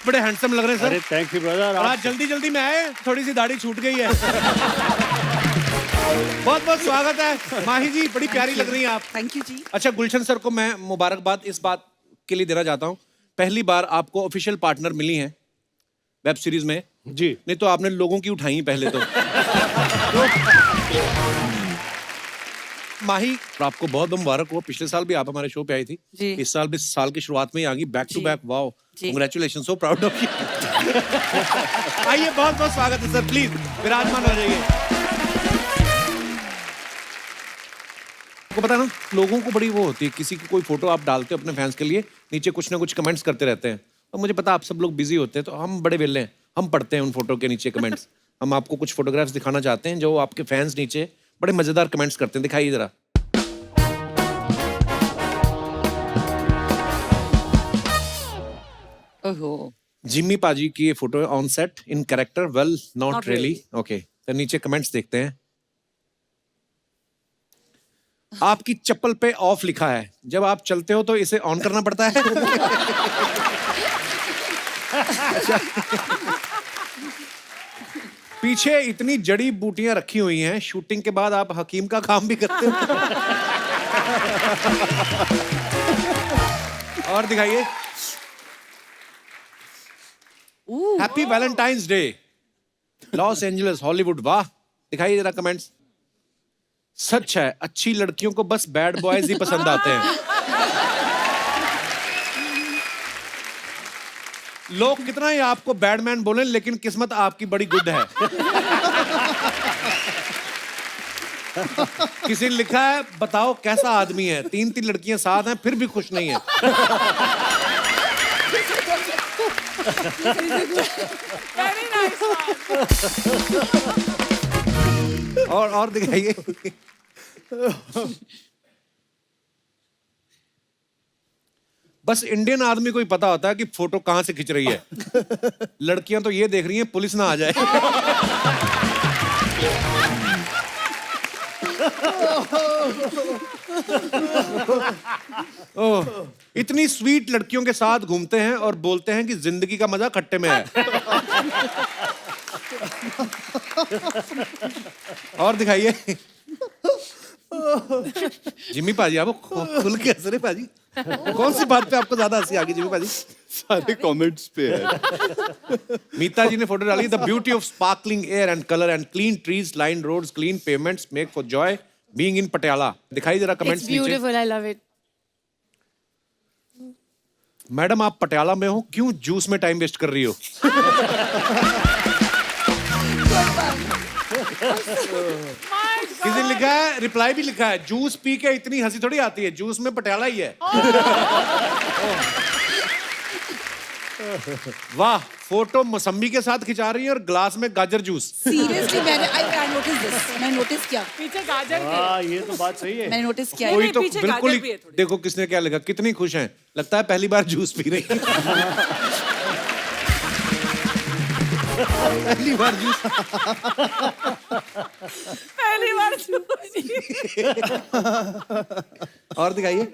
बड़े हैंडसम लग रहे हैं सर। अरे थैंक यू ब्रदर। और आज जल्दी जल्दी में आए, थोड़ी सी दाढ़ी छूट गई है। बहुत बहुत स्वागत है माही जी, बड़ी प्यारी लग रही हैं आप। थैंक यू जी। अच्छा, गुलशन सर को मैं मुबारकबाद इस बात के लिए देना चाहता हूँ, पहली बार आपको ऑफिशियल पार्टनर मिली हैं वेब सीरीज में जी। नहीं तो आपने लोगों की उठाई पहले तो। माही, आपको बहुत बहुत मुबारक हो। पिछले साल भी आप हमारे शो पे आई थी जी। इस साल भी साल की शुरुआत में ही आ गई back to back. Wow, congratulation, so proud of you. आइए, बहुत बहुत स्वागत है सर, प्लीज विराजमान हो जाइए। आपको पता ना, लोगों को बड़ी वो होती है, किसी की कोई फोटो आप डालते हो अपने फैंस के लिए, नीचे कुछ ना कुछ कमेंट्स करते रहते हैं। और मुझे पता आप सब लोग बिजी होते हैं, तो हम बड़े वेले हैं, हम पढ़ते हैं उन फोटो के नीचे कमेंट्स। हम आपको कुछ फोटोग्राफ्स दिखाना चाहते हैं जो आपके फैंस नीचे बड़े मजेदार कमेंट्स करते हैं। दिखाइए जरा। ओहो। जिम्मी पाजी की ये फोटो है, on set, in character, well not Not really. really. Okay, तो नीचे कमेंट्स देखते हैं। आपकी चप्पल पे ऑफ लिखा है, जब आप चलते हो तो इसे ऑन करना पड़ता है। अच्छा। पीछे इतनी जड़ी बूटियां रखी हुई हैं, शूटिंग के बाद आप हकीम का काम भी करते हो। और दिखाइए। Happy Valentine's day, Los Angeles, Hollywood. वाह, दिखाइए जरा कमेंट्स। सच है, अच्छी लड़कियों को बस बैड बॉयज ही पसंद आते हैं। लोग कितना ही आपको बैडमैन बोलें, लेकिन किस्मत आपकी बड़ी गुड है। किसी ने लिखा है, बताओ कैसा आदमी है, 3 लड़कियां साथ हैं फिर भी खुश नहीं है। Very nice one. और दिखाइए। बस इंडियन आदमी को ही पता होता है कि फोटो कहां से खिंच रही है। लड़कियां तो ये देख रही हैं पुलिस ना आ जाए। ओह, इतनी स्वीट लड़कियों के साथ घूमते हैं और बोलते हैं कि जिंदगी का मजा खट्टे में है। और दिखाइए। जिम्मी पाजी, आप खुल के हंस रहे पाजी। कौन सी बात पे आपको ज्यादा हंसी आ गई जिम्मी पाजी? सारे कमेंट्स पे है। मीता जी ने फोटो डाली, the beauty of sparkling air and colour and clean trees, line roads, clean payments make for joy being in Patiala. दिखाई जरा कमेंट्स It's नीचे। beautiful. I love it. Madam, आप पटियाला में हो, क्यों जूस में टाइम वेस्ट कर रही हो? किसी ने लिखा है, रिप्लाई भी लिखा है, जूस पी के इतनी हंसी थोड़ी आती है, जूस में पटियाला ही है। वाह, फोटो मौसम्बी के साथ खिंचा रही है और ग्लास में गाजर juice. Seriously, I noticed this. मैं नोटिस किया। पीछे गाजर भी है। हाँ, ये तो बात सही है। मैंने नोटिस किया। कोई तो पीछे बिल्कुल गाजर भी ही है थोड़ी। देखो किसने क्या लिखा, कितनी खुश हैं, लगता है पहली बार जूस पी रही है। पहली बार जूस। पहली बार और दिखाइए।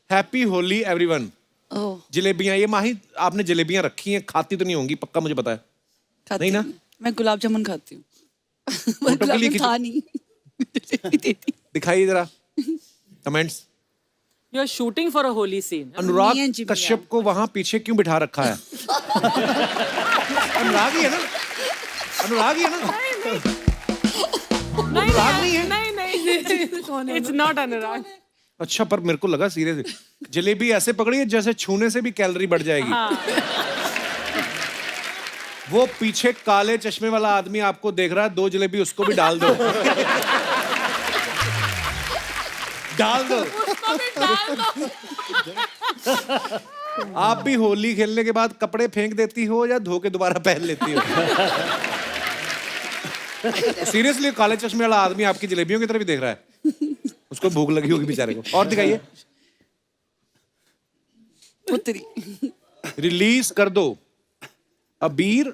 Happy Holi everyone. ओह, जलेबियां, ये माही आपने जलेबियां रखी हैं, खाती तो नहीं होंगी पक्का, मुझे पता है। खाती नहीं ना? हूँ। मैं गुलाब जामुन खाती हूँ। फोटो के गुलाब लिए जामुन था नहीं। जलेबी देती। दिखाइए जरा comments. You are shooting for a Holi scene. Me Anurag and Jimmy, Kashyap को वहां पीछे क्यों बिठा रखा है? अनुराग ही है ना? अनुराग ही है ना? अनुराग नहीं है? नहीं, इट्स नॉट अनुराग। अच्छा, पर मेरे को लगा सीरियस, जलेबी ऐसे पकड़ी है जैसे छूने से भी कैलोरी बढ़ जाएगी। वो पीछे काले चश्मे वाला आदमी आपको देख रहा है, 2 जलेबी उसको भी डाल दो। डाल दो। आप भी होली खेलने के बाद कपड़े फेंक देती हो या धो के दोबारा पहन लेती हो? सीरियसली, काले चश्मे वाला आदमी आपकी जलेबियों की तरफ भी देख रहा है, उसको भूख लगी होगी बेचारे को। और दिखाइए। उत्तरी। रिलीज कर दो अबीर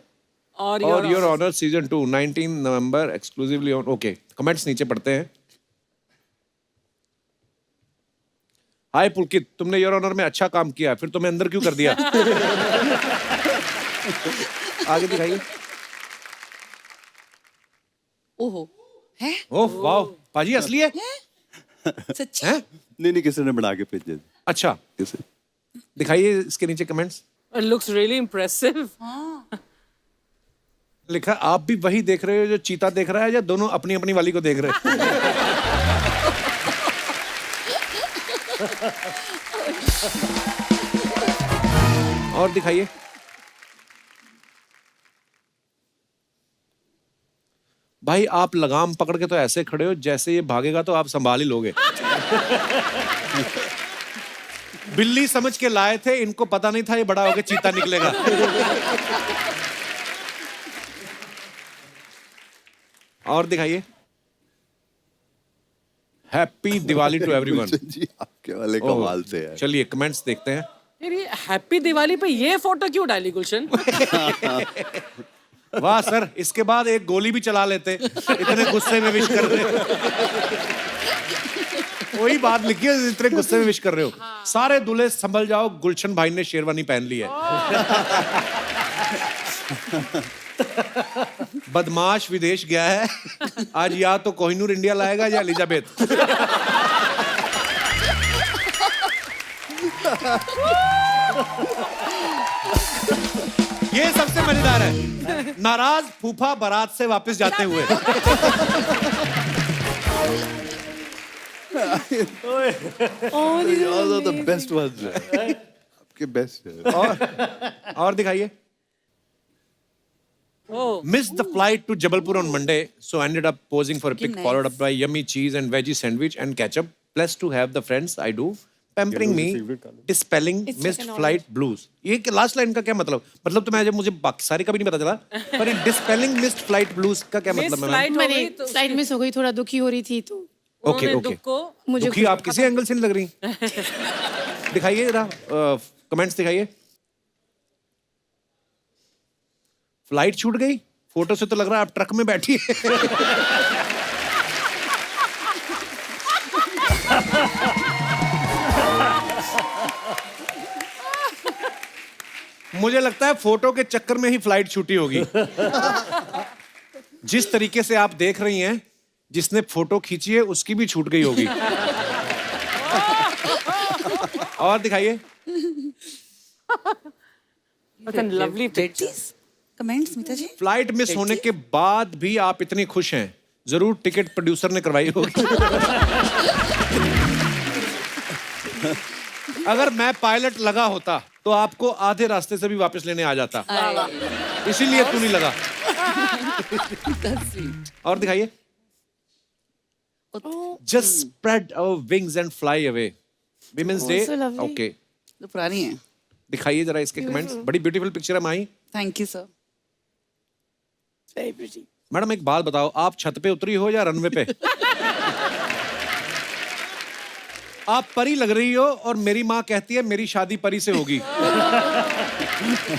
और your honour season 2 19 November exclusively on. Okay, comments नीचे पढ़ते हैं। हाय पुलकित, तुमने योर ऑनर में अच्छा काम किया, फिर तुम्हें अंदर क्यों कर दिया? आगे दिखाइए। ओहो है ओह वाह, पाजी असली है? सच्ची हैं? नहीं किसी ने बना के भेजे थे। अच्छा, किसी दिखाइए इसके नीचे comments. It looks really impressive. लिखा आप भी वही देख रहे हो जो चीता देख रहा है, या दोनों अपनी अपनी वाली को देख रहे हैं? और दिखाइए। भाई आप लगाम पकड़ के तो ऐसे खड़े हो जैसे ये भागेगा तो आप संभाल ही लोगे। बिल्ली समझ के लाए थे, इनको पता नहीं था ये बड़ा होके चीता निकलेगा। और दिखाइए। Happy Diwali to everyone. जी आपके वाले कमाल से है। चलिए कमेंट्स देखते हैं। यार ये हैप्पी दिवाली पे ये फोटो क्यों डाली गुलशन? वाह सर, इसके बाद एक गोली भी चला लेते, इतने गुस्से में विश कर रहे हो। वही बात लिखी है, इतने गुस्से में विश कर रहे हो। सारे दूल्हे संभल जाओ, गुलशन भाई ने शेरवानी पहन ली है। बदमाश विदेश गया है, आज या तो कोहिनूर इंडिया लाएगा या एलिजाबेथ। ये सबसे मजेदार है, नाराज फूफा बारात से वापस जाते हुए। Those are the best ones. आपके बेस्ट है। और दिखाइए। Oh, Missed the flight to Jabalpur on Monday, so ended up posing for a pic, nice. followed up by yummy cheese and veggie sandwich and ketchup. Blessed to have the friends I do, pampering me, dispelling missed flight blues. ये last line का क्या मतलब? मतलब तो मैं जब मुझे बाकी सारी का भी नहीं पता चला, पर ये dispelling missed flight blues का क्या miss मतलब है? flight हो मैंने गई तो फ्लाइट मिस हो गई, थोड़ा दुखी हो रही थी तो ओके उन्होंने ओके। दुख को मुझे दुखी आप किसी एंगल से नहीं लग रही। दिखाइए जरा कमेंट्स दिखाइए। फ्लाइट छूट गई, फोटो से तो लग रहा है आप ट्रक में बैठी है। मुझे लगता है फोटो के चक्कर में ही फ्लाइट छूटी होगी। जिस तरीके से आप देख रही हैं, जिसने फोटो खींची है उसकी भी छूट गई होगी। और दिखाइए। That's a lovely picture. Comments मिता जी। फ्लाइट मिस होने के बाद भी आप इतनी खुश हैं, जरूर टिकट प्रोड्यूसर ने करवाई होगी। अगर मैं पायलट लगा होता तो आपको आधे रास्ते से भी वापस लेने आ जाता, इसीलिए तू नहीं लगा। और दिखाइए। Just spread our wings and fly away, women's day. so lovely. Okay, तो पुरानी है। दिखाइए जरा इसके कमेंट्स। बड़ी ब्यूटीफुल पिक्चर है Mahi. Thank you sir. Very pretty. Madam एक बात बताओ, आप छत पे उतरी हो या रनवे पे? आप परी लग रही हो और मेरी माँ कहती है मेरी शादी परी से होगी।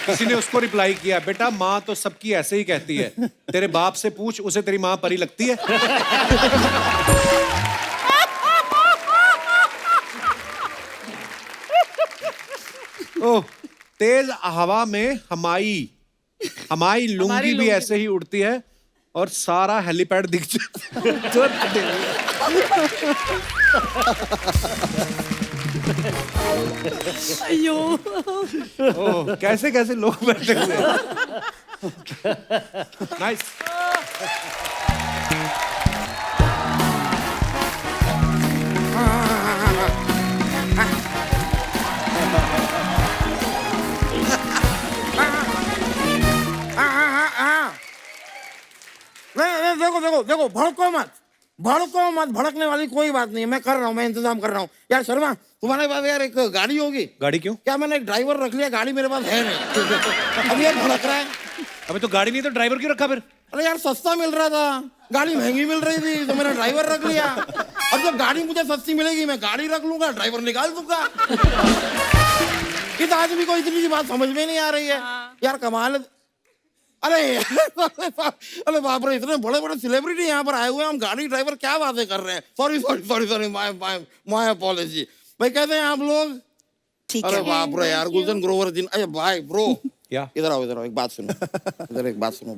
किसी ने उसको रिप्लाई किया, बेटा माँ तो सबकी ऐसे ही कहती है, तेरे बाप से पूछ, उसे तेरी माँ परी लगती है? ओह, तेज हवा में हमारी लुंगी भी ऐसे ही उड़ती है और सारा हेलीपैड दिख जाता अयो ओह, कैसे कैसे लोग बैठे हुए हैं। नाइस। नहीं देखो देखो देखो, भड़को मत, भड़कने वाली कोई बात नहीं है। मैं कर रहा हूँ, मैं इंतजाम कर रहा हूँ। यार शर्मा, तुम्हारे पास यार एक गाड़ी होगी? गाड़ी क्यों? क्या मैंने एक ड्राइवर रख लिया, गाड़ी मेरे पास है नहीं। अब यार भड़क रहा है। अबे तो गाड़ी नहीं तो ड्राइवर क्यों रखा फिर? अरे यार सस्ता मिल रहा था, गाड़ी महंगी मिल रही थी, तो मैंने ड्राइवर रख लिया। अब जब गाड़ी मुझे सस्ती मिलेगी, मैं गाड़ी रख लूंगा, ड्राइवर निकाल दूंगा। इस आदमी को इतनी सी बात समझ में नहीं आ रही है यार, कमाल है। अरे बाप रे, इतने बड़े बड़े सेलिब्रिटी यहाँ पर आए हुए हैं, हम गाड़ी ड्राइवर क्या बातें कर रहे हैं। Sorry sorry sorry sorry, my apology. भाई कैसे हैं आप लोग? ठीक अरे है बाप रे यार, गुलशन ग्रोवर जी, अरे भाई ब्रो, या इधर आओ, एक बात सुनो, इधर एक बात सुनो।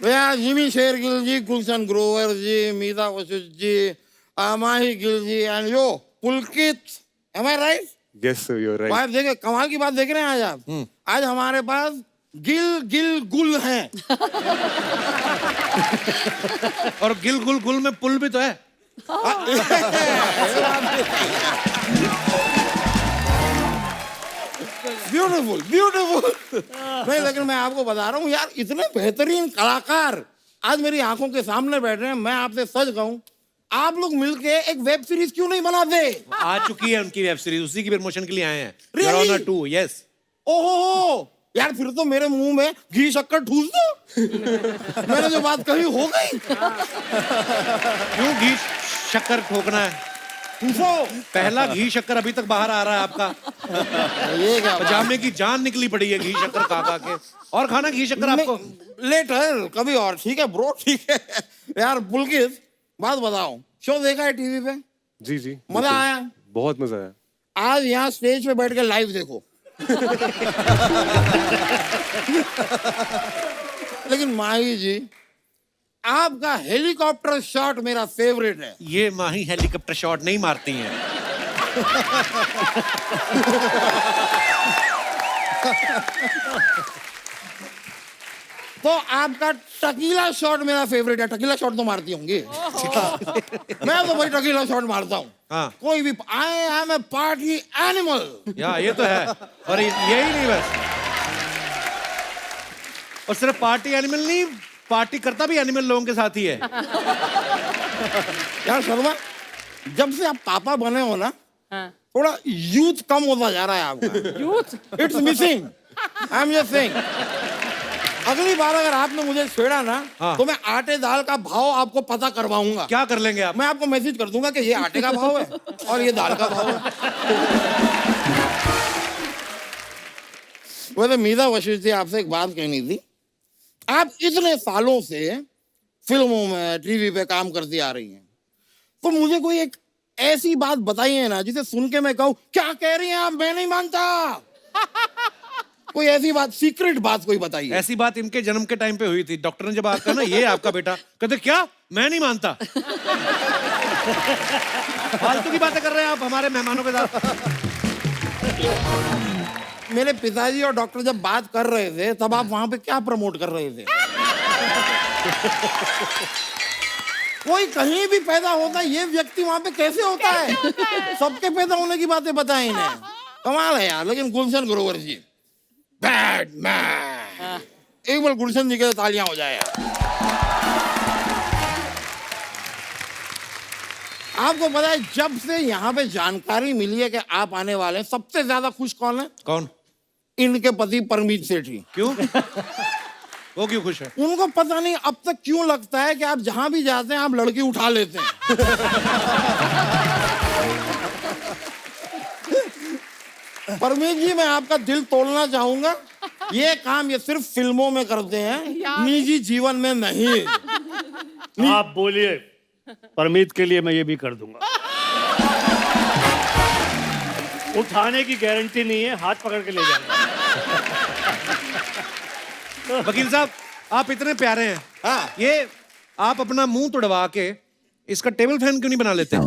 भैया Jimmy Shergill ji, Gulshan Grover ji, Meeta Vashisht ji, Mahi Gill ji and yo Pulkit, am I right? Yes, sir, you're right. भाई देखे, कमाल की बात देख रहे हैं आज आप। आज हमारे पास गिल गुल हैं। और गिल गुल गुल में पुल भी तो है। ब्यूटीफुल नहीं, लेकिन मैं आपको बता रहा हूँ यार, इतने बेहतरीन कलाकार आज मेरी आंखों के सामने बैठे हैं। मैं आपसे सच कहूँ, आप लोग मिलके एक वेब सीरीज क्यों नहीं बनाते? आ चुकी है उनकी वेब सीरीज, उसी की प्रमोशन के लिए आए हैं। Really? Your Honor 2, yes. ओहो यार, फिर तो मेरे मुंह में घी शक्कर ठूस दो। मैंने जो बात कही हो गई। क्यों घी शक्कर ठोकना है? ठूसो। पहला घी शक्कर अभी तक बाहर आ रहा है आपका। ये क्या बात? पजामे की जान निकली पड़ी है घी शक्कर खा के। और खाना घी शक्कर आपको? लेटर कभी और, ठीक है ब्रो, ठीक है। यार पुलकित, बात बताओ, शो देखा है टीवी पे? जी जी, मजा बिल्कुल। आया? बहुत मजा आया। आज यहाँ स्टेज पे बैठ के लाइव देखो। लेकिन माही जी, आपका हेलीकॉप्टर शॉट मेरा फेवरेट है। ये माही हेलीकॉप्टर शॉट नहीं मारती हैं। तो आपका टकीला शॉट मेरा फेवरेट है। टकीला शॉट तो मारती होंगी। मैं तो भाई टकीला शॉट मारता हूँ। हाँ। कोई भी, I am a party animal. या ये तो है। और यही नहीं बस, और सिर्फ पार्टी एनिमल नहीं, पार्टी करता भी एनिमल लोगों के साथ ही है। यार शर्मा, जब से आप पापा बने हो ना, हाँ। थोड़ा यूथ कम होता जा रहा है आपका। Youth it's missing, I am just saying. अगली बार अगर आपने मुझे छेड़ा ना, हाँ। तो मैं आटे दाल का भाव आपको पता करवाऊंगा। क्या कर लेंगे आप? मैं आपको मैसेज कर दूंगा कि ये आटे का भाव है और ये दाल का भाव है। वैसे मीता वशिष्ठ जी, आपसे एक बात कहनी थी। आप इतने सालों से फिल्मों में, टीवी पे काम करती आ रही हैं, तो मुझे कोई एक ऐसी बात बताइए ना जिसे सुन के मैं कहूँ, क्या कह रही हैं आप, मैं नहीं मानता। कोई ऐसी बात, सीक्रेट बात कोई बताइए। ऐसी बात इनके जन्म के टाइम पे हुई थी। डॉक्टर ने जब आता ना, ये आपका बेटा, कहते क्या, मैं नहीं मानता। फालतू की बातें कर रहे हैं आप हमारे मेहमानों के साथ। मेरे पिताजी और डॉक्टर जब बात कर रहे थे, तब आप वहां पे क्या प्रमोट कर रहे थे? कोई कहीं भी पैदा होता है, ये व्यक्ति वहां पे कैसे होता है? सबके पैदा होने की बातें बताएं इन्हें। कमाल है यार। लेकिन गुलशन ग्रोवर जी, बैड मैन। एक बार गुलशन जी के लिए तालियां हो जाए यार। आपको पता है, जब से यहाँ पे जानकारी मिली है कि आप आने वाले हैं, सबसे ज्यादा खुश कौन है? कौन? इनके पति परमीत सेठी। क्यों? वो क्यों खुश है? उनको पता नहीं अब तक क्यों लगता है कि आप जहां भी जाते हैं आप लड़की उठा लेते हैं। परमीत जी, मैं आपका दिल तोड़ना चाहूंगा। ये काम ये सिर्फ फिल्मों में करते हैं, निजी जीवन में नहीं। आप बोलिए, परमीत के लिए मैं ये भी कर दूंगा। उठाने की गारंटी नहीं है, हाथ पकड़ के ले जाऊंगा। वकील साहब, आप इतने प्यारे हैं। हाँ। ये आप अपना मुंह तुड़वा के इसका टेबल फैन क्यों नहीं बना लेते?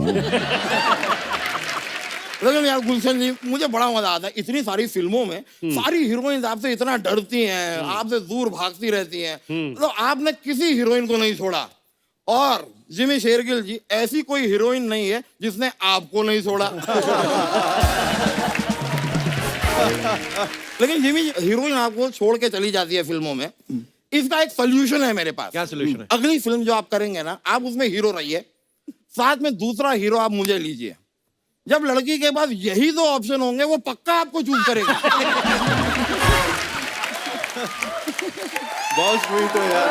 लेकिन यार गुलशन जी, मुझे बड़ा मजा आता है। इतनी सारी फिल्मों में सारी हीरोइन आपसे इतना डरती हैं, आपसे दूर भागती रहती हैं, तो आपने किसी हीरोइन को नहीं छोड़ा। और जिमी शेरगिल जी, ऐसी कोई हीरोइन नहीं है जिसने आपको नहीं छोड़ा। लेकिन जिमी हीरोइन आपको छोड़ के चली जाती है फिल्मों में, इसका एक सोल्यूशन है मेरे पास। क्या सोल्यूशन है? अगली फिल्म जो आप करेंगे ना, आप उसमें हीरो रहिए, साथ में दूसरा हीरो आप मुझे लीजिए। जब लड़की के पास यही दो ऑप्शन होंगे, वो पक्का आपको चूज करेगी। बहुत स्वीट हो यार।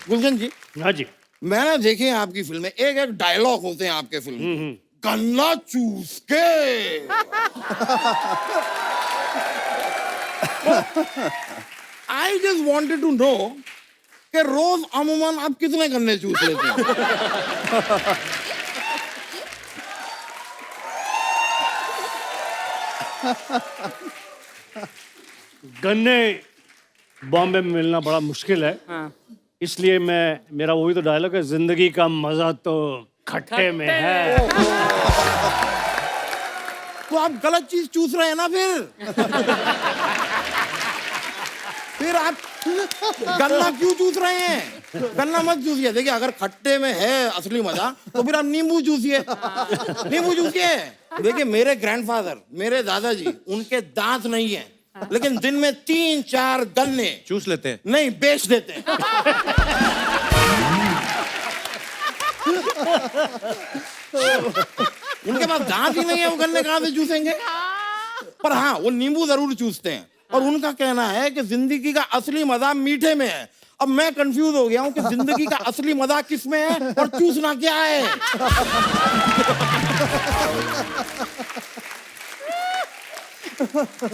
गुलशन जी, हाँ जी। मैंने देखी है आपकी फिल्में, एक एक डायलॉग होते हैं आपके फिल्म में। गन्ना चूस के। I just wanted to know कि रोज अमूमन आप कितने गन्ने चूस लेते हैं? गन्ने बॉम्बे में मिलना बड़ा मुश्किल है, हाँ. इसलिए मेरा वही तो डायलॉग है, जिंदगी का मजा तो खट्टे में है। तो आप गलत चीज चूस रहे हैं ना फिर आप गन्ना क्यों चूस रहे हैं? गन्ना मत चूसिए। देखिए, अगर खट्टे में है असली मजा तो फिर आप नींबू चूसिए। नींबू चूसिए। देखिए, मेरे ग्रैंडफादर, मेरे दादाजी, उनके दांत नहीं है, लेकिन दिन में 3-4 गन्ने चूस लेते हैं। नहीं, बेच देते हैं। उनके पास दांत ही नहीं है, वो गन्ने कहां से चूसेंगे? पर हाँ, वो नींबू जरूर चूसते हैं। और उनका कहना है कि जिंदगी का असली मजा मीठे में है। अब मैं कंफ्यूज हो गया हूं कि जिंदगी का असली मजा किस में है और चूसना क्या है।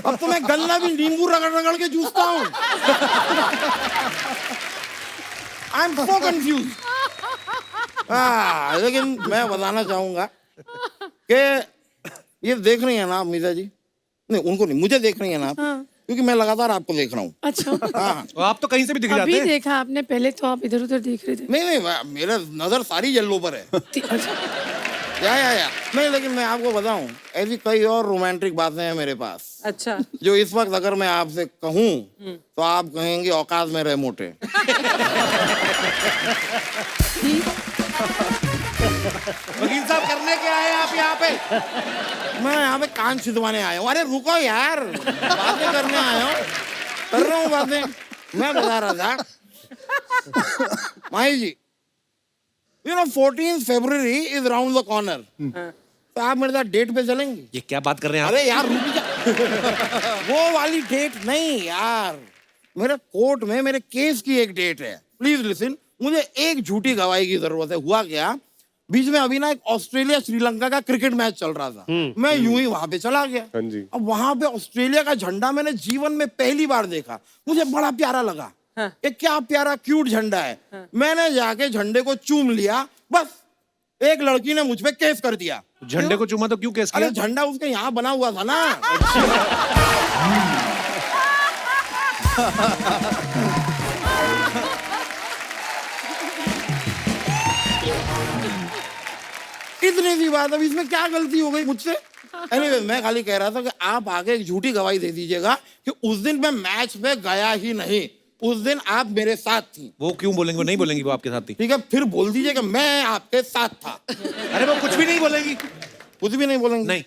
अब तो मैं गन्ना भी नींबू रगड़ रगड़ के चूसता हूं। I am so confuse. लेकिन मैं बताना चाहूंगा कि ये देख रही है ना आप मीरा जी? नहीं, उनको नहीं, मुझे देख रही है ना आप? हाँ. क्योंकि मैं लगातार आपको देख रहा हूँ। अच्छा. हाँ, और आप तो कहीं से भी दिख जाते अभी हैं। देखा आपने, पहले तो आप इधर उधर देख रहे थे. नहीं, मेरा नजर सारी येलो पर है। अच्छा. या नहीं, लेकिन मैं आपको बताऊं, ऐसी कई और रोमांटिक बातें हैं मेरे पास, अच्छा. जो इस वक्त अगर मैं आपसे कहूं तो आप कहेंगे औकात में रहे मोटे। वकील साहब, करने क्या आए आप यहाँ पे? मैं यहाँ पे कान छिदवाने आया हूँ। अरे रुको यार, बातें करने आया हूँ, कर रहा हूँ बातें। मैं बता रहा था माही जी, 14 फरवरी इज राउंड द कॉर्नर। तो आप मेरे साथ डेट पे चलेंगे? ये क्या बात कर रहे हैं आप? अरे यार रुक जा। वो वाली डेट नहीं यार, मेरे कोर्ट में मेरे केस की एक डेट है। प्लीज लिसन, मुझे एक झूठी गवाही की जरूरत है। हुआ क्या, बीच में अभी ना एक ऑस्ट्रेलिया श्रीलंका का क्रिकेट मैच चल रहा था। मैं यूं ही वहां पे चला गया। हाँ जी। अब वहां पे ऑस्ट्रेलिया का झंडा मैंने जीवन में पहली बार देखा। मुझे बड़ा प्यारा लगा। ये क्या प्यारा क्यूट झंडा है। मैंने जाके झंडे को चूम लिया, बस एक लड़की ने मुझ पे केस कर दिया। झंडे को चूमा तो क्यों केस अरे किया? झंडा उसके यहाँ बना हुआ था ना। इतनी सी बात, अब इसमें क्या गलती हो गई मुझसे? एनीवे, मैं खाली कह रहा था कि आप आगे एक झूठी गवाही दे दीजिएगा कि उस दिन मैं मैच पे गया ही नहीं, उस दिन आप मेरे साथ थी। वो क्यों बोलेंगे? वो नहीं बोलेंगी, वो आपके साथ थी। ठीक है, फिर बोल दीजिए कि मैं आपके साथ था। अरे वो कुछ भी नहीं बोलेगी। कुछ भी नहीं बोलेंगे? नहीं।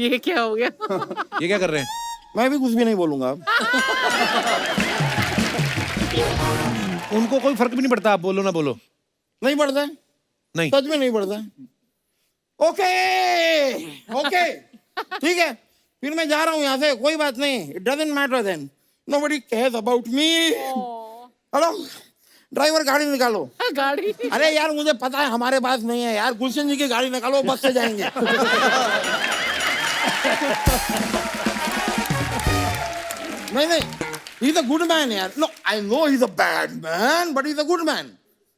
ये क्या हो गया? ये क्या कर रहे हैं? मैं भी कुछ भी नहीं बोलूंगा अब। उनको कोई फर्क भी नहीं पड़ता, आप बोलो ना बोलो। नहीं पड़ता है, नहीं। सच में नहीं पड़ता है। ओके, ठीक है, फिर मैं जा रहा हूँ यहाँ से, कोई बात नहीं। It doesn't matter then, nobody cares about me. Hello driver, गाड़ी निकालो। गाड़ी? अरे यार, मुझे पता है हमारे पास नहीं है यार, गुलशन जी की गाड़ी निकालो, बस से जाएंगे। नहीं, he is a good man यार। No, I know he is a bad man, but he is a good man.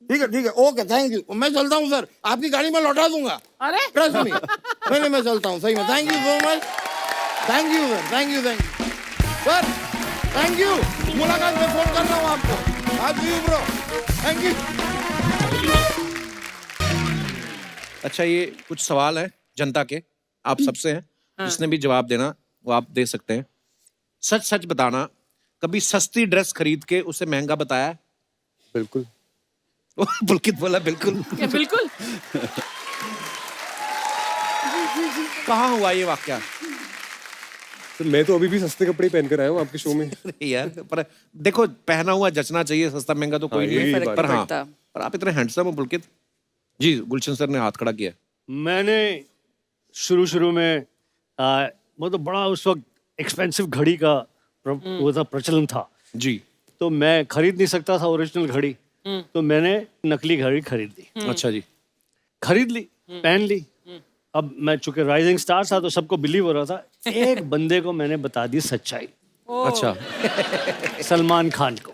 ठीक है, ओके, थैंक यू। मैं चलता हूँ सर, आपकी गाड़ी में लौटा दूंगा। अरे ट्रस्ट मी। नहीं, मैं चलता हूँ, सही में। Thank you so much. Thank you sir, thank you sir, thank you. मुलाकात में फोन कर रहा हूँ आपको। आज यू ब्रो, थैंक यू। अच्छा, ये कुछ सवाल है जनता के, आप सबसे हैं। जिसने भी जवाब देना वो आप दे सकते हैं। सच सच बताना, कभी सस्ती ड्रेस खरीद के उसे महंगा बताया? बिल्कुल। पुलकित बोला बिल्कुल। बिल्कुल। कहाँ हुआ ये वाकया? तो मैं तो अभी भी सस्ते कपड़े पहन कर आया हूँ आपके शो में। यार, पर देखो, पहना हुआ जचना चाहिए, सस्ता महंगा तो कोई हाँ, नहीं यही है। बात पर है। हाँ, पर आप इतने हैंडसम हो पुलकित जी। गुलशन सर ने हाथ खड़ा किया। मैंने शुरू में मतलब बड़ा उस वक्त एक्सपेंसिव घड़ी का वो था, प्रचलन था जी। तो मैं खरीद नहीं सकता था ओरिजिनल घड़ी, तो मैंने नकली घड़ी खरीद ली। अच्छा जी। खरीद ली, पहन ली। अब मैं चूंकि राइजिंग स्टार था तो सबको बिलीव हो रहा था। एक बंदे को मैंने बता दी सच्चाई, अच्छा सलमान खान को।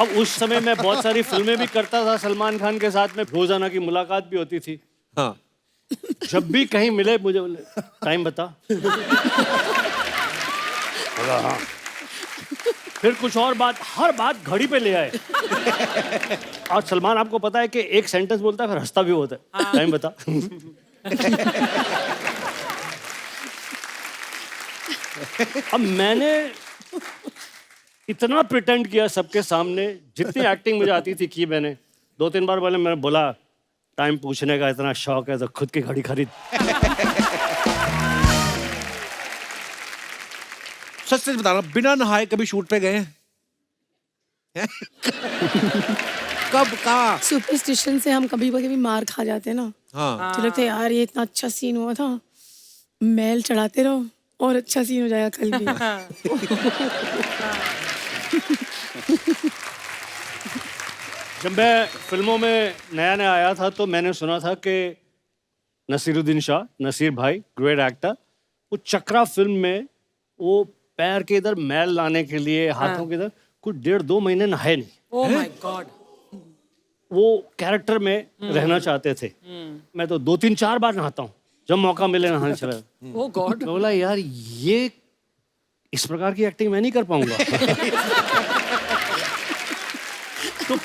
अब उस समय मैं बहुत सारी फिल्में भी करता था सलमान खान के साथ में, रोजाना की मुलाकात भी होती थी। हाँ जब भी कहीं मिले मुझे बोले टाइम बता। बोला हाँ। फिर कुछ और बात, हर बात घड़ी पे ले आए। और सलमान आपको पता है कि एक सेंटेंस बोलता है फिर हंसता भी होता है। टाइम बता। अब मैंने इतना प्रिटेंड किया सबके सामने, जितनी एक्टिंग मुझे आती थी की मैंने। 2-3 बार मैंने बोला टाइम पूछने का इतना शौक है तो खुद की घड़ी खरीद। सच सच बता रहा हूं, बिना नहाए कभी शूट पे गए हैं? कब कहाँ? सुपरस्टिशन से हम कभी कभी मार खा जाते हैं ना, हाँ तो लगता है यार ये इतना अच्छा सीन हुआ था, मैल चढ़ाते रहो और अच्छा सीन हो जाएगा कल भी। जब मैं फिल्मों में नया नया आया था तो मैंने सुना था कि नसीरुद्दीन शाह, नसीर भाई, ग्रेट एक्टर, वो चक्रा फिल्म में वो पैर के इधर मैल लाने के लिए, हाथों के इधर कुछ 1.5-2 महीने नहाए नहीं। Oh my God. वो कैरेक्टर में रहना चाहते थे। मैं तो 2-3-4 बार नहाता हूँ जब मौका मिले नहाने चला। Oh God. मैं बोला यार ये इस प्रकार की एक्टिंग मैं नहीं कर पाऊंगा। तो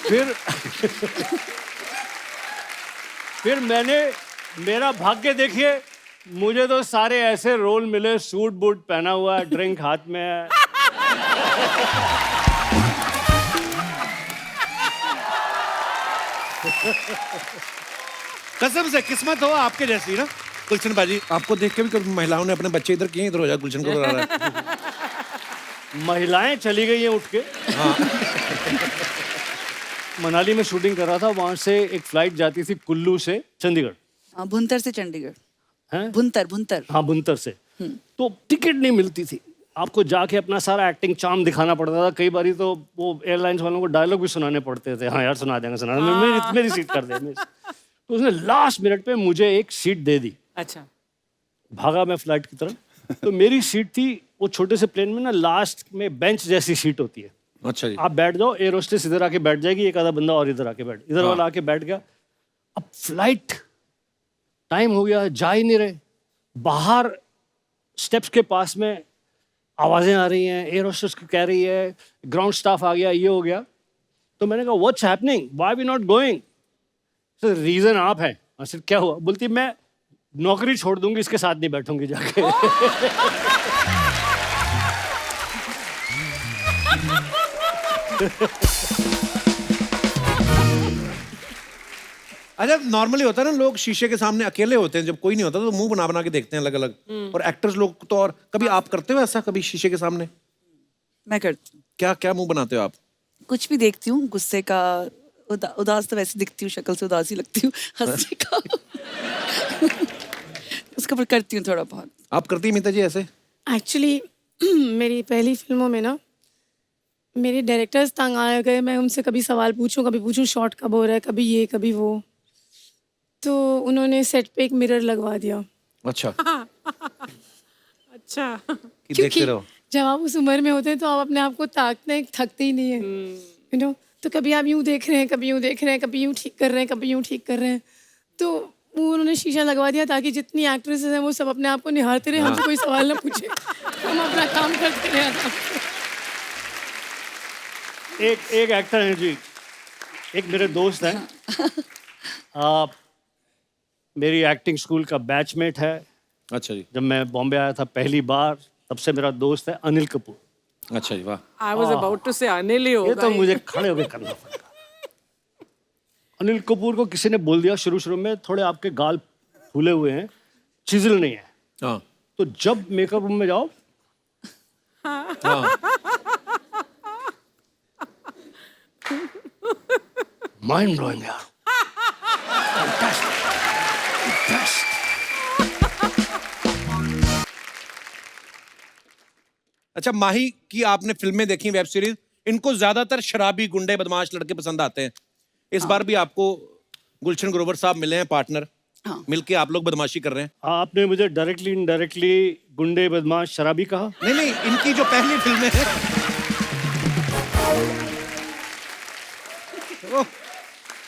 फिर मैंने, मेरा भाग्य देखिए, मुझे तो सारे ऐसे रोल मिले, सूट बूट पहना हुआ है, ड्रिंक हाथ में है। कसम से किस्मत हो आपके जैसी ना गुलशन बाजी। आपको देख के भी कभी महिलाओं ने अपने बच्चे इधर किए, इधर हो जा, गुलशन को बुला रहा है। महिलाएं चली गई हैं उठ के। मनाली में शूटिंग कर रहा था, वहां से एक फ्लाइट जाती थी कुल्लू से चंडीगढ़। हाँ, भुंतर से चंडीगढ़। हैं? भुंतर भुंतर। हाँ, बुनतर से। तो टिकट नहीं मिलती थी, आपको जाके अपना सारा एक्टिंग चार्म दिखाना पड़ता था। कई बारी तो वो एयरलाइंस वालों को डायलॉग भी सुनाने पड़ते थे। हाँ यार सुना देंगे, सुना देंगे, मेरी सीट कर दे। तो उसने लास्ट मिनट पे मुझे एक सीट दे दी। अच्छा। भागा मैं फ्लाइट की तरफ। तो मेरी सीट थी, वो छोटे से प्लेन में ना लास्ट में बेंच जैसी सीट होती है। अच्छा जी। आप बैठ जाओ, एयर होस्टेस इधर आके बैठ जाएगी, एक आधा बंदा और इधर आके बैठ, इधर वाला आके बैठ गया। अब फ्लाइट टाइम हो गया, जा ही नहीं रहे। बाहर स्टेप्स के पास में आवाजें आ रही हैं, एयर होस्टेस कह रही है ग्राउंड स्टाफ आ गया, ये हो गया। तो मैंने कहा what's happening, why we not going? Sir reason आप हैं। सर क्या हुआ? बोलती मैं नौकरी छोड़ दूंगी, इसके साथ नहीं बैठूंगी जाके। अच्छा नॉर्मली होता है ना, लोग शीशे के सामने अकेले होते हैं, जब कोई नहीं होता तो मुंह बना बना के देखते हैं अलग अलग। और एक्टर्स लोग तो, और कभी आप करते हो ऐसा, कभी शीशे के सामने? मैं करती हूँ। क्या क्या मुंह बनाते हो आप? कुछ भी देखती हूँ, गुस्से का, उदास तो वैसे दिखती हूँ, शक्ल से उदास ही लगती हूँ, हंसने का उसका पर करती हूँ थोड़ा बहुत। आप करती हैं मीता जी ऐसे? एक्चुअली मेरी पहली फिल्मों में ना मेरे डायरेक्टर्स तंग आ गए। मैं उनसे कभी सवाल पूछूं, कभी पूछूं शॉट कब हो रहा है, कभी ये कभी वो। तो उन्होंने सेट पे एक मिरर लगवा दिया। अच्छा अच्छा। कि देखते रहो। जब आप उस उम्र में होते हैं तो आप अपने आप को ताकते हैं, थकते ही नहीं है, यू नो। तो कभी आप यूं देख रहे हैं, कभी यूं देख रहे हैं, कभी यूं ठीक कर रहे हैं, कभी यूं ठीक कर रहे हैं। तो वो उन्होंने शीशा लगवा दिया ताकि जितनी एक्ट्रेसेस हैं वो सब अपने आप को निहारते रहे, हमसे कोई सवाल ना पूछे, हम अपना काम करते रहे आराम से। एक एक्टर है जी, एक मेरे दोस्त हैं, मेरी एक्टिंग स्कूल का बैचमेट है। अच्छा जी। जब मैं बॉम्बे आया था पहली बार, तब से मेरा दोस्त है अनिल कपूर। अच्छा जी, वाह। I was about to say Anil ही ये होगा। तो मुझे खड़े होकर करना पड़ेगा। अनिल कपूर को किसी ने बोल दिया शुरू में, थोड़े आपके गाल फूले हुए हैं, चिजल नहीं है। हाँ तो जब मेकअप रूम में जाओ, हाँ। माइंड ब्लोइंग यार, बेस्ट। अच्छा माही की आपने फिल्में देखी, वेब सीरीज, इनको ज्यादातर शराबी गुंडे बदमाश लड़के पसंद आते हैं। इस बार भी आपको गुलशन ग्रोवर साहब मिले हैं पार्टनर, हाँ। मिलके आप लोग बदमाशी कर रहे हैं। आपने मुझे डायरेक्टली इनडायरेक्टली गुंडे बदमाश शराबी कहा। नहीं नहीं, इनकी जो पहली फिल्में हैं ओह,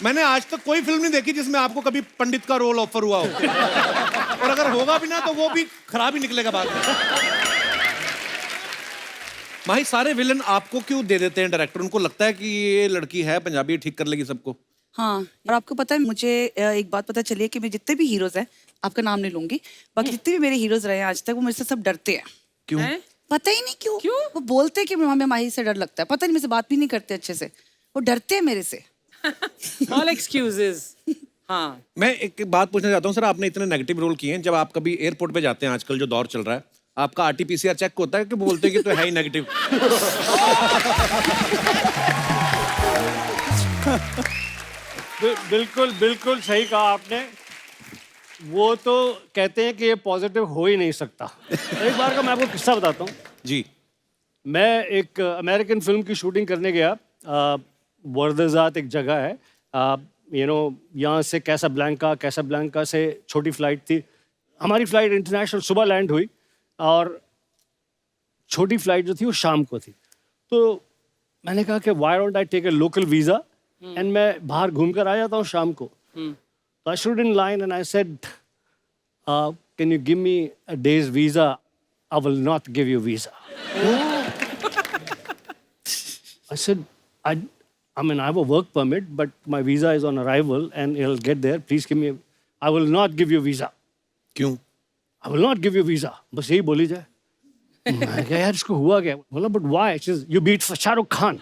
मैंने आज तक कोई फिल्म नहीं देखी जिसमें आपको कभी पंडित का रोल ऑफर हुआ हो, और अगर होगा भी ना तो वो भी खराब ही निकलेगा बाद में। माही, सारे विलन आपको क्यों दे देते हैं डायरेक्टर? उनको लगता है कि ये लड़की है पंजाबी, ठीक कर लेगी सबको। हाँ, और आपको पता है मुझे एक बात पता चली है कि मैं जितने भी हीरोज हैं, आपका नाम नहीं लूंगी, बाकी जितने भी मेरे हीरोज रहे हैं आज तक, वो मेरे से सब डरते हैं। क्यों? हैं? पता ही नहीं क्यों। वो बोलते हैं कि हमें माही से डर लगता है, पता नहीं, मेरे से बात भी नहीं करते अच्छे से, वो डरते हैं मेरे से। All excuses. हाँ. मैं एक बात पूछना चाहता हूँ सर, आपने इतने नेगेटिव रोल किए हैं, जब आप कभी एयरपोर्ट पे जाते हैं, आजकल जो दौर चल रहा है, आपका आरटीपीसीआर चेक होता है कि बोलते हैं कि तो है ही नेगेटिव? बिल्कुल बिल्कुल सही कहा आपने। वो तो कहते हैं कि ये पॉजिटिव हो ही नहीं सकता। एक बार का मैं आपको किस्सा बताता हूँ। जी। मैं एक अमेरिकन फिल्म की शूटिंग करने गया। वर्दजात एक जगह है, यहाँ से कैसाब्लैंका से छोटी फ्लाइट थी। हमारी फ्लाइट इंटरनेशनल सुबह लैंड हुई और छोटी फ्लाइट जो थी वो शाम को थी। तो मैंने कहा कि why don't I take a local visa and मैं बाहर घूम कर आ जाता हूँ शाम को। तो I stood in line and I said, can you give me a days visa? I will not give you visa. I said, I mean, I have a work permit, but my visa is on arrival and it'll get there. Please give me, I will not give you visa. क्यों? I will not give you visa. बस यही बोली जाए। मैं कहा यार इसको हुआ क्या? बोला but why? She says, you beat Shahrukh Khan.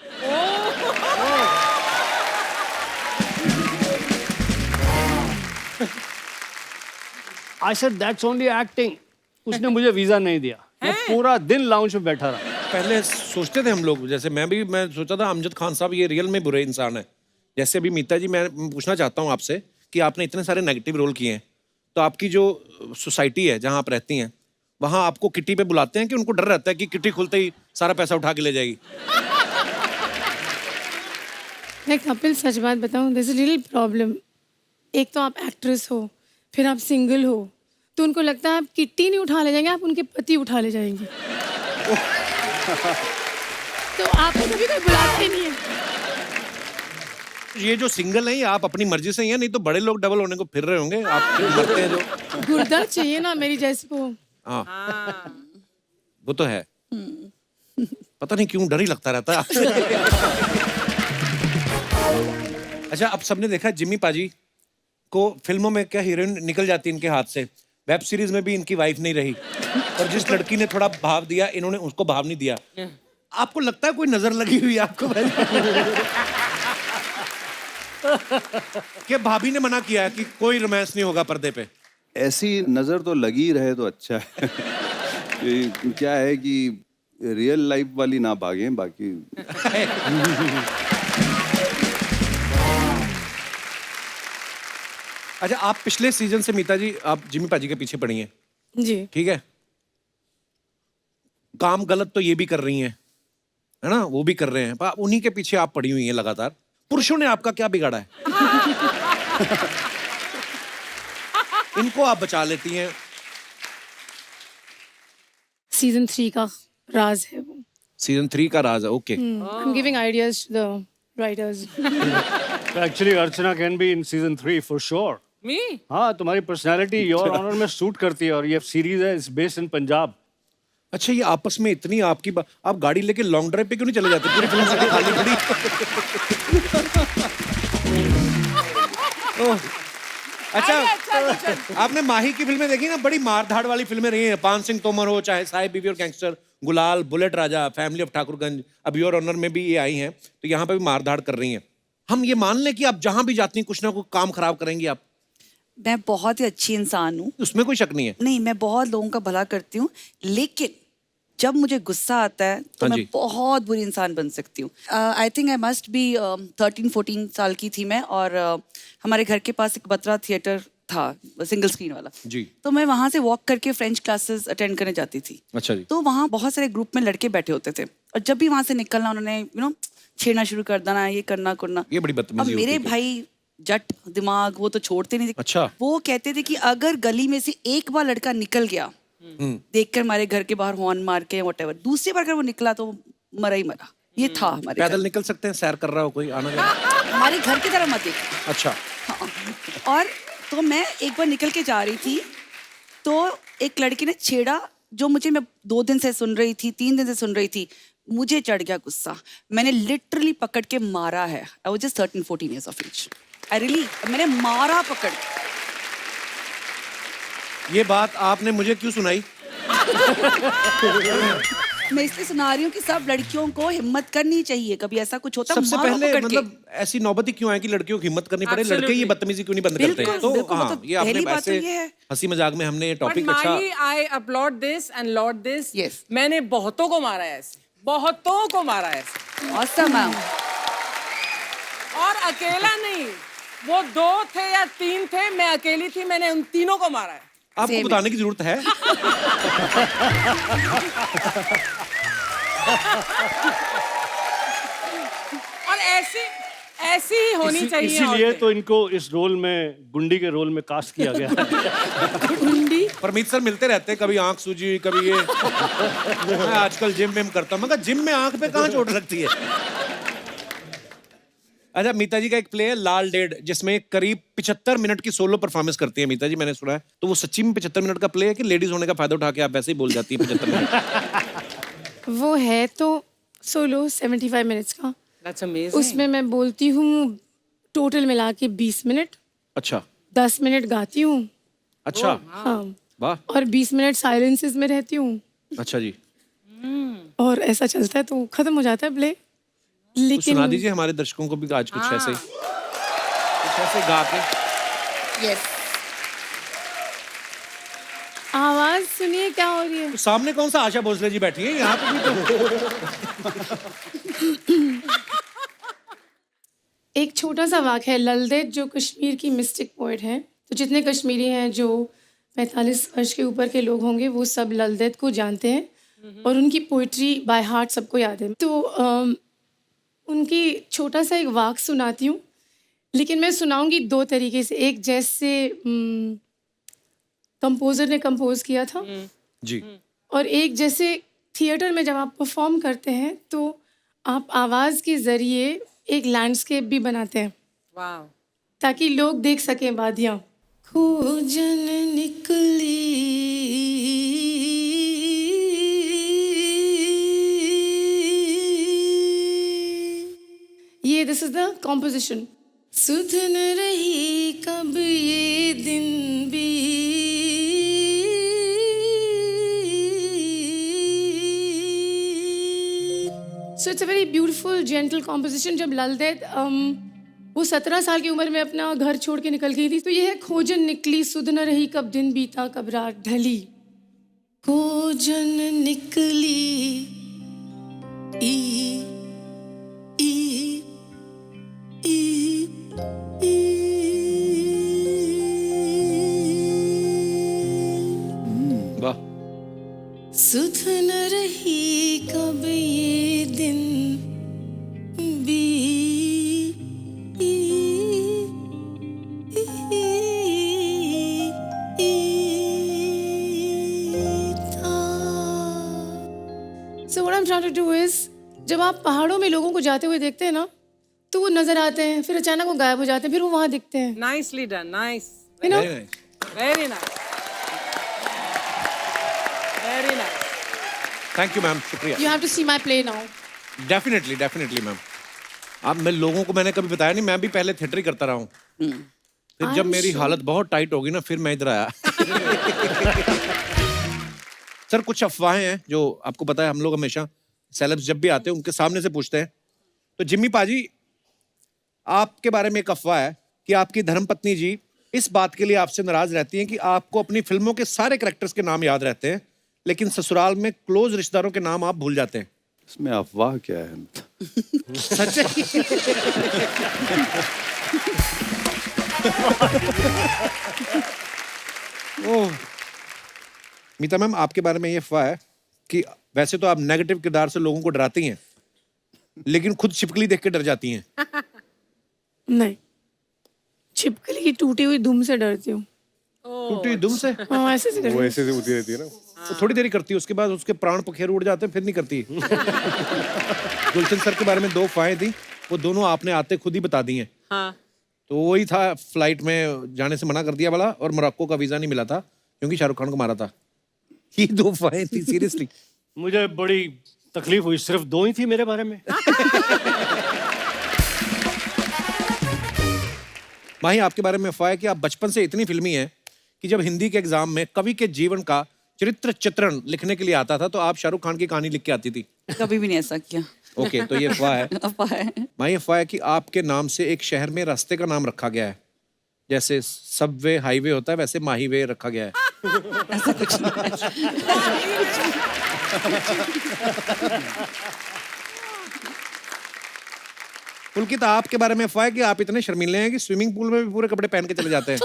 I said that's only acting. उसने मुझे वीजा नहीं दिया। मैं पूरा दिन लाउंज में बैठा रहा। पहले सोचते थे हम लोग, जैसे मैं सोचा था अमजद खान साहब ये रियल में बुरे इंसान है। जैसे अभी मीता जी, मैं पूछना चाहता हूँ आपसे कि आपने इतने सारे नेगेटिव रोल किए हैं, तो आपकी जो सोसाइटी है जहाँ आप रहती हैं, वहाँ आपको किटी पे बुलाते हैं कि उनको डर रहता है कि किटी खुलते ही सारा पैसा उठा के ले जाएगी? मैं कपिल सच बात बताऊं, दिस इज रियल प्रॉब्लम। एक तो आप एक्ट्रेस हो, फिर आप सिंगल हो, तो उनको लगता है आप किट्टी नहीं उठा ले जाएंगे, आप उनके पति उठा ले जाएंगे। तो आपको कभी कोई बुलाते नहीं है। ये जो सिंगल है, ये आप अपनी मर्जी से ही हैं, नहीं तो बड़े लोग डबल होने को फिर रहे होंगे। आप मरते हैं जो। गुर्दा चाहिए ना मेरी जैसी को। हाँ, वो तो है। पता नहीं क्यों डर ही लगता रहता है आपसे। अच्छा, अब सबने देखा जिम्मी पाजी को फिल्मों में क्या हीरोइन निकल जाती है इनके हाथ से, वेब सीरीज में भी इनकी वाइफ नहीं रही, और जिस लड़की ने थोड़ा भाव दिया, इन्होंने उसको भाव नहीं दिया। आपको लगता है कोई नजर लगी हुई है आपको? कि भाभी ने मना किया है कि कोई रोमांस नहीं होगा पर्दे पे? ऐसी नजर तो लगी रहे तो अच्छा है। क्या है कि रियल लाइफ वाली ना भागे बाकी। अच्छा, आप पिछले सीजन से मीता जी आप जिम्मी पाजी के पीछे पड़ी हैं, जी। ठीक है? काम गलत तो ये भी कर रही हैं, है ना, वो भी कर रहे हैं, पर उन्हीं के पीछे आप पड़ी हुई हैं लगातार। पुरुषों ने आपका क्या बिगाड़ा है? इनको आप बचा लेती हैं। सीजन 3 का राज है वो। सीजन 3 का राज है, okay. I am giving ideas to the writers. Actually, Archana can be in season 3 for sure. Me? हाँ, तुम्हारी पर्सनालिटी योर ऑनर में सूट करती है, और ये सीरीज है, इट्स बेस्ड इन पंजाब। अच्छा, ये आपस में इतनी आपकी आप गाड़ी लेके लॉन्ग ड्राइव पे क्यों नहीं चले जाते? पूरी फिल्म से खाली खड़ी। ओह, अच्छा, आपने माही की फिल्में देखी ना, बड़ी मारधाड़ वाली फिल्में रही हैं। पान सिंह तोमर हो, चाहे साहिब बीवी और गैंगस्टर, गुलाल, bullet Raja, family of Thakurganj, अब योर ऑनर में भी ये आई हैं, तो यहाँ पे भी मारधाड़ कर रही हैं। हम ये मान लें कि आप जहां भी जाती हैं कुछ ना कुछ काम खराब करेंगी आप? मैं बहुत ही अच्छी इंसान हूँ, उसमें कोई शक नहीं है। नहीं, मैं बहुत लोगों का भला करती हूँ, लेकिन जब मुझे गुस्सा आता है तो हाँ मैं जी। बहुत बुरी इंसान बन सकती हूँ। I think I must be 13-14 साल की थी मैं, और हमारे घर के पास एक बत्रा थिएटर था सिंगल स्क्रीन वाला जी। तो मैं वहां से वॉक करके फ्रेंच क्लासेस अटेंड करने जाती थी। अच्छा जी। तो वहाँ बहुत सारे ग्रुप में लड़के बैठे होते थे और जब भी वहां से निकलना उन्होंने छेड़ना शुरू कर देना, ये करना करना। ये बड़ी अब बदतमीजी मेरे होती है। भाई जट दिमाग वो तो छोड़ते नहीं थे। अच्छा। वो कहते थे कि अगर गली में से एक बार लड़का निकल गया देखकर हमारे घर के बाहर हॉर्न मार के व्हाटएवर, दूसरी बार अगर वो निकला तो मरा ही मरा। ये था हमारे पैदल निकल सकते हैं, सैर कर रहा हो कोई आना जाना? हमारे घर की तरफ मत देखो। अच्छा। हाँ। और तो मैं एक बार निकल के जा रही थी तो एक लड़की ने छेड़ा जो मैं 2 दिन से सुन रही थी, 3 दिन से सुन रही थी। मुझे चढ़ गया गुस्सा, मैंने लिटरली पकड़ के मारा है। I was just 13-14 years of age. I really मैंने मारा पकड़। ये बात आपने मुझे क्यों सुनाई? मैं इसलिए सुना रही हूँ कि सब लड़कियों को हिम्मत करनी चाहिए, कभी ऐसा कुछ होता सबसे मारो पहले पकड़ के। मतलब ऐसी नौबत ही क्यों है कि लड़कियों को हिम्मत करनी पड़े? Absolutely. लड़के ये बदतमीजी क्यों नहीं बंद करते हैं? बिल्कुल, तो बिल्कुल, हाँ, मतलब ये आपने पहली बात तो वैसे ये है। हंसी मजाक में हमने ये But टॉपिक अच्छा। Mahi, I applaud this and laud this. Yes. मैंने बहुतों को मारा है ऐसे, बहुतों को मारा है ऐसे, Awesome, मैम। और अकेला नहीं, वो 2 थे या 3 थे, मैं अकेली थी, मैंने उन तीनों को मारा है। आपको Same बताने की जरूरत है? और ऐसी ही होनी चाहिए। इसीलिए औरतें। तो इनको इस रोल में, गुंडी के रोल में कास्ट किया गया है। परमीत सर मिलते रहते हैं, कभी आंख सूजी, कभी ये। मैं आजकल जिम विम करता हूँ, मगर जिम में आंख पे कहाँ चोट लगती है? अच्छा, मीता जी का एक प्ले है लाल डेढ़, जिसमें करीब 75 मिनट की सोलो परफॉर्मेंस करती है मीता जी, मैंने सुना है। तो वो सच्ची में 75 मिनट का प्ले है कि लेडीज होने का फायदा उठा के आप वैसे ही बोल जाती है 75 मिनट? वो है तो सोलो 75 मिनट्स का। That's amazing. उसमें मैं बोलती हूँ टोटल मिला के 20 मिनट, अच्छा 10 मिनट गाती हूँ। अच्छा। हाँ। वाह। और 20 मिनट साइलेंसेस में रहती हूँ अच्छा जी। और ऐसा चलता है तो खत्म हो जाता है प्ले। कुछ लेकिन सुना दीजिए हमारे दर्शकों को भी आज कुछ ऐसे कुछ ऐसे गा के। यस। आवाज सुनिए क्या हो रही है। तो सामने कौन सा आशा भोसले जी बैठी है यहाँ पे भी तो। एक छोटा सा वाक़या है। ललदेद जो कश्मीर की मिस्टिक पोइट है, तो जितने कश्मीरी हैं जो 45 वर्ष के ऊपर के लोग होंगे वो सब ललदेद को जानते हैं और उनकी पोइट्री बाय हार्ट सबको याद है। तो उनकी छोटा सा एक वाक सुनाती हूँ, लेकिन मैं सुनाऊंगी 2 तरीके से। एक जैसे कंपोज़र ने कंपोज किया था जी। और एक जैसे थिएटर में जब आप परफॉर्म करते हैं तो आप आवाज़ के ज़रिए एक लैंडस्केप भी बनाते हैं Wow. ताकि लोग देख सकें वादियाँ। खोजन निकली ये this is the composition. Sudhan रही कब ये दिन भी so it's a very beautiful gentle composition. जब ललदेद वो 17 साल की उम्र में अपना घर छोड़ के निकल गई थी, तो ये है खोजन निकली सुध न रही कब दिन बीता कब रात ढली। खोजन निकली ई ई ई ई वाह। सुध न रही कब ये दिन So what I'm trying to do is, जब आप पहाड़ों में लोगों को जाते हुए देखते हैं ना, तो वो नजर आते हैं, फिर अचानक वो गायब हो जाते हैं, फिर वो वहां दिखते हैं। Nicely done. Nice. You know? Very nice. Very nice. Very nice. Thank you ma'am, शुक्रिया। You have to see my play now. Definitely definitely ma'am. आप मैं लोगों को मैंने कभी बताया नहीं, मैं भी पहले थिएटर ही करता रहा हूँ। फिर जब I'm मेरी sure. हालत बहुत टाइट होगी ना, फिर मैं इधर आया। सर कुछ अफवाहें हैं जो आपको पता है, हम लोग हमेशा सेलेब्स जब भी आते हैं उनके सामने से पूछते हैं। तो जिम्मी पाजी, आपके बारे में एक अफवाह है कि आपकी धर्मपत्नी जी इस बात के लिए आपसे नाराज रहती हैं कि आपको अपनी फिल्मों के सारे कैरेक्टर्स के नाम याद रहते हैं, लेकिन ससुराल में क्लोज रिश्तेदारों के नाम आप भूल जाते हैं। इसमें अफवाह क्या है? सच है? ओह मीता मैम, आपके बारे में ये अफवाह है कि वैसे तो आप नेगेटिव किरदार से लोगों को डराती हैं, लेकिन खुद छिपकली देख के डर जाती हैं। नहीं, छिपकली की टूटी हुई दुम से डरती हूँ। टूटी हुई दुम से? हाँ, ऐसे से वो करती ऐसे से होती रहती है ना। वो थोड़ी देरी करती है, उसके बाद उसके प्राण पखेर उड़ जाते हैं, फिर नहीं करती। गुलशन सर के बारे में 2 अफवाहें थी, वो दोनों आपने आते खुद ही बता दी हैं। हाँ तो वही था, फ्लाइट में जाने से मना कर दिया वाला, और मोरक्को का वीजा नहीं मिला था क्योंकि शाहरुख खान को मारा था। ये 2 अफवाहें थी, सीरियसली। मुझे बड़ी तकलीफ हुई, सिर्फ 2 ही थी मेरे बारे में। माही, आपके बारे में अफवाह है कि आप बचपन से इतनी फिल्मी हैं कि जब हिंदी के एग्जाम में कवि के जीवन का चरित्र चित्रण लिखने के लिए आता था तो आप शाहरुख खान की कहानी लिख के आती थी। कभी भी नहीं ऐसा किया। ओके, तो ये अफवाह है। अफवाह है। माही, अफवाह है कि आपके नाम से एक शहर में रास्ते का नाम रखा गया है, जैसे सबवे हाईवे होता है वैसे माही वे रखा गया है। ऐसा कुछ नहीं है। पुलकित, आपके बारे में अफवाह है कि आप इतने शर्मीले हैं कि स्विमिंग पूल में भी पूरे कपड़े पहन के चले जाते हैं।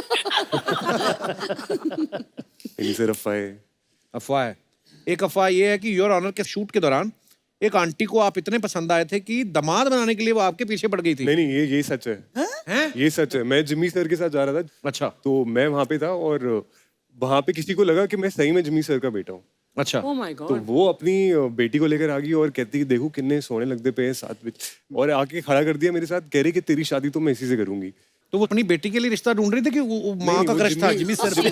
नहीं सर, अफवाह है। अफवाह है। एक अफवाह ये है कि योर ऑनर के शूट के दौरान एक आंटी को आप इतने पसंद आए थे कि दामाद बनाने के लिए वो आपके पीछे पड़ गई थी। नहीं ये सच है। हैं? ये सच है। मैं जिमी सर के साथ जा रहा था, अच्छा तो मैं वहां पे था और वहां पे किसी को लगा कि मैं सही में जिमी सर का बेटा हूँ। अच्छा। ओ माय तो गॉड। वो अपनी बेटी को लेकर आ गई और कहती कि देखो कितने सोने लगते पे हैं साथ में, और आके खड़ा कर दिया मेरे साथ, कह रही कि तेरी शादी तो मैं इसी से करूंगी। तो वो अपनी बेटी के लिए रिश्ता ढूंढ रही थी कि वो माँ नहीं, का वो क्रश था जिमी- जिमी सर पे?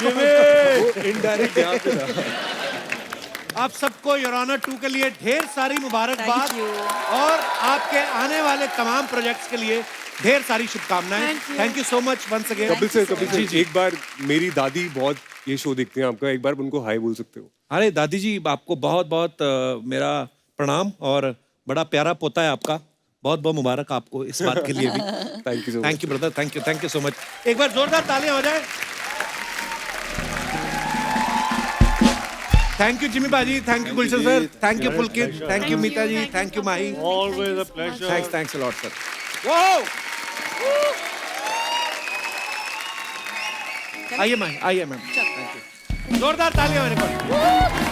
वो इनडायरेक्ट यहाँ पे था। आप सबको योर ऑनर 2 के लिए ढेर सारी मुबारकबाद Thank you. और आपके आने वाले तमाम प्रोजेक्ट्स के लिए ढेर सारी शुभकामनाएं। Thank you. Thank you so much once again. Kapil sir, एक बार मेरी दादी बहुत ये शो देखते हैं आपका, एक बार उनको हाय बोल सकते हो? अरे दादी जी, आपको बहुत बहुत मेरा प्रणाम, और बड़ा प्यारा पोता है आपका। बहुत बहुत मुबारक आपको इस बात के लिए भी। Thank you so much. Thank you brother, thank you so much. एक बार जोरदार तालियां हो जाए। थैंक यू जिमी बाजी, thank you Gulshan sir, thank you Pulkit, thank you Meeta ji, thank you Mahi. Always a pleasure. Thanks a lot sir. Wow! आइए माही, आइए मैम। जोरदार तालियां मेरे को।